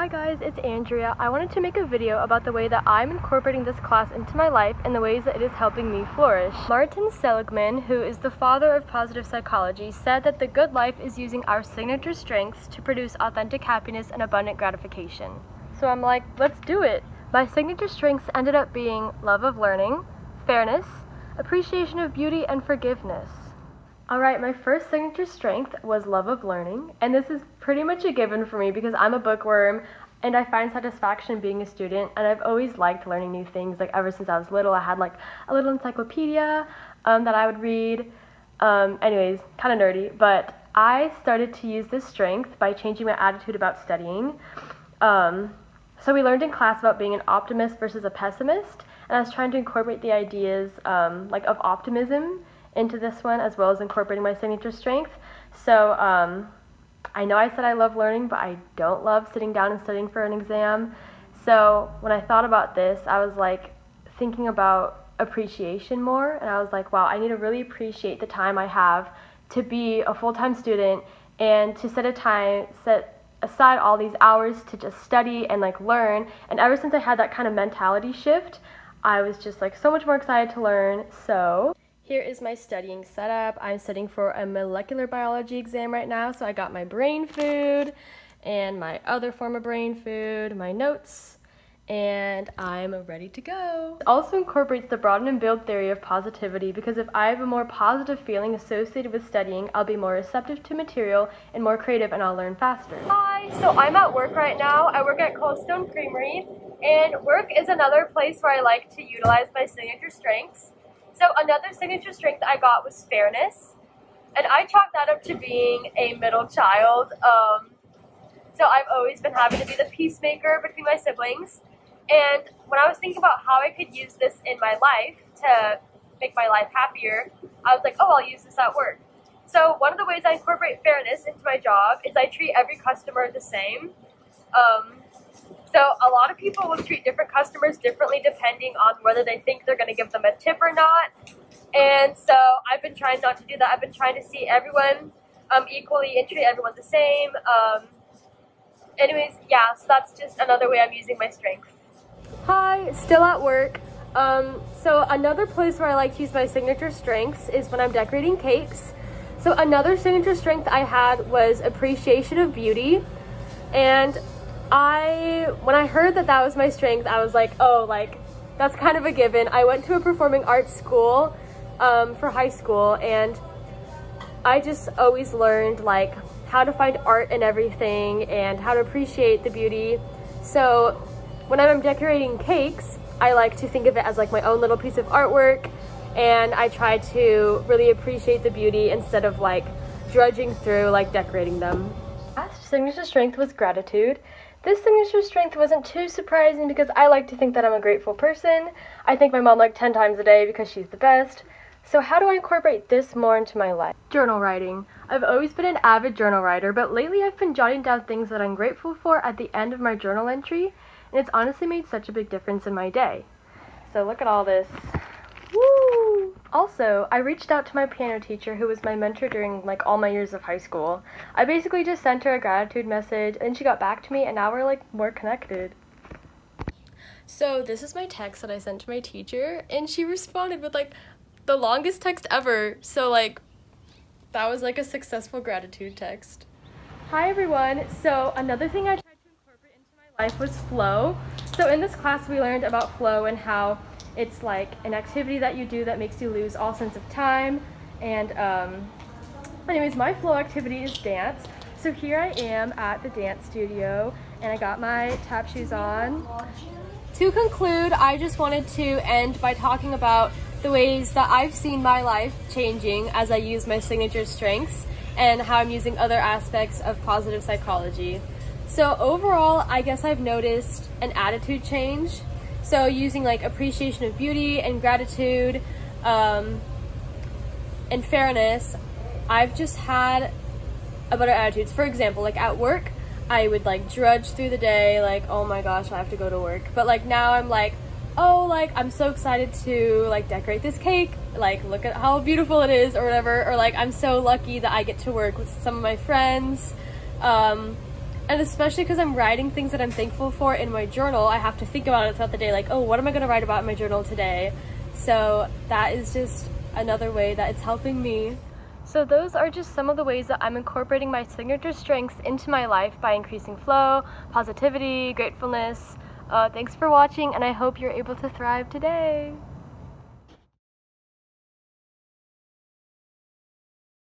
Hi guys, it's Andrea. I wanted to make a video about the way that I'm incorporating this class into my life and the ways that it is helping me flourish. Martin Seligman, who is the father of positive psychology, said that the good life is using our signature strengths to produce authentic happiness and abundant gratification. So I'm like, let's do it. My signature strengths ended up being love of learning, fairness, appreciation of beauty, and forgiveness. Alright, my first signature strength was love of learning, and this is pretty much a given for me because I'm a bookworm and I find satisfaction being a student, and I've always liked learning new things. Like ever since I was little, I had like a little encyclopedia that I would read. Anyways, kind of nerdy, but I started to use this strength by changing my attitude about studying. So we learned in class about being an optimist versus a pessimist, and I was trying to incorporate the ideas like of optimism into this one, as well as incorporating my signature strength. So I know I said I love learning, but I don't love sitting down and studying for an exam. So when I thought about this, I was like thinking about appreciation more, and I was like, wow, I need to really appreciate the time I have to be a full-time student and to set aside all these hours to just study and like learn. And ever since I had that kind of mentality shift, I was just like so much more excited to learn. So here is my studying setup. I'm studying for a molecular biology exam right now, so I got my brain food and my other form of brain food, my notes, and I'm ready to go. It also incorporates the broaden and build theory of positivity, because if I have a more positive feeling associated with studying, I'll be more receptive to material and more creative, and I'll learn faster. Hi, so I'm at work right now. I work at Coldstone Creamery, and work is another place where I like to utilize my signature strengths. So another signature strength I got was fairness, and I chalked that up to being a middle child. So I've always been having to be the peacemaker between my siblings, and when I was thinking about how I could use this in my life to make my life happier, I was like, oh, I'll use this at work. So one of the ways I incorporate fairness into my job is I treat every customer the same. So a lot of people will treat different customers differently depending on whether they think they're going to give them a tip or not. And so I've been trying not to do that. I've been trying to see everyone equally and treat everyone the same. Anyways, yeah, so that's just another way I'm using my strengths. Hi, still at work. So another place where I like to use my signature strengths is when I'm decorating cakes. So another signature strength I had was appreciation of beauty, and when I heard that that was my strength, I was like, oh, like, that's kind of a given. I went to a performing arts school for high school, and I just always learned, like, how to find art in everything and how to appreciate the beauty. So when I'm decorating cakes, I like to think of it as, like, my own little piece of artwork, and I try to really appreciate the beauty instead of, like, drudging through, like, decorating them. Last signature strength was gratitude. This signature strength wasn't too surprising because I like to think that I'm a grateful person. I thank my mom like 10 times a day because she's the best. So how do I incorporate this more into my life? Journal writing. I've always been an avid journal writer, but lately I've been jotting down things that I'm grateful for at the end of my journal entry, and it's honestly made such a big difference in my day. So look at all this. Woo! Also, I reached out to my piano teacher, who was my mentor during like all my years of high school. I basically just sent her a gratitude message, and she got back to me, and now we're like more connected. So this is my text that I sent to my teacher, and she responded with like the longest text ever. So like that was like a successful gratitude text. Hi everyone. So another thing I tried to incorporate into my life was flow. So in this class we learned about flow and how it's like an activity that you do that makes you lose all sense of time. And anyways, my flow activity is dance. So here I am at the dance studio, and I got my tap shoes on. To conclude, I just wanted to end by talking about the ways that I've seen my life changing as I use my signature strengths and how I'm using other aspects of positive psychology. So overall, I guess I've noticed an attitude change. So using like appreciation of beauty and gratitude and fairness, I've just had a better attitude. For example, like at work, I would like drudge through the day, like, oh my gosh, I have to go to work. But like now I'm like, oh, like I'm so excited to like decorate this cake, like look at how beautiful it is or whatever, or like I'm so lucky that I get to work with some of my friends. And especially because I'm writing things that I'm thankful for in my journal, I have to think about it throughout the day, like, oh, what am I going to write about in my journal today? So that is just another way that it's helping me. So those are just some of the ways that I'm incorporating my signature strengths into my life by increasing flow, positivity, gratefulness. Thanks for watching, and I hope you're able to thrive today.